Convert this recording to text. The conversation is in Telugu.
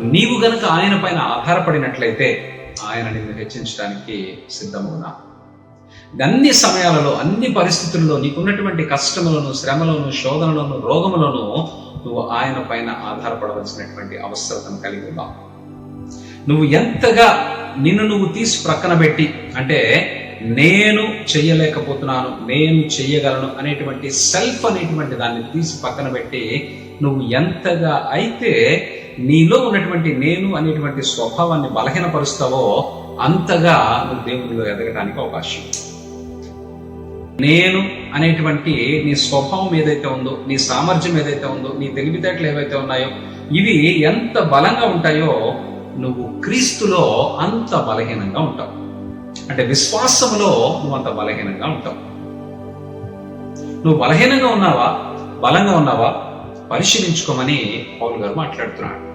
నీవు గనుక ఆయన పైన ఆధారపడినట్లయితే ఆయన నిన్ను హెచ్చించడానికి సిద్ధమవునా. అన్ని సమయాలలో, అన్ని పరిస్థితుల్లో నీకున్నటువంటి కష్టములను, శ్రమలను, శోధనలను, రోగములను నువ్వు ఆయన పైన ఆధారపడవలసినటువంటి అవసరతను కలిగి ఉన్నావు. నువ్వు ఎంతగా నిన్ను నువ్వు తీసి ప్రక్కన పెట్టి, అంటే నేను చెయ్యలేకపోతున్నాను, నేను చెయ్యగలను అనేటువంటి సెల్ఫ్ అనేటువంటి దాన్ని తీసి పక్కన పెట్టి నువ్వు ఎంతగా అయితే నీలో ఉన్నటువంటి నేను అనేటువంటి స్వభావాన్ని బలహీనపరుస్తావో అంతగా నువ్వు దేవునిలో ఎదగడానికి అవకాశం. నేను అనేటువంటి నీ స్వభావం ఏదైతే ఉందో, నీ సామర్థ్యం ఏదైతే ఉందో, నీ తెలివితేటలు ఏవైతే ఉన్నాయో, ఇవి ఎంత బలంగా ఉంటాయో నువ్వు క్రీస్తులో అంత బలహీనంగా ఉంటావు. అంటే విశ్వాసములో నువ్వు అంత బలహీనంగా ఉంటావు. నువ్వు బలహీనంగా ఉన్నావా, బలంగా ఉన్నావా పరిశీలించుకోమని పౌలు గారు మాట్లాడుతున్నాడు.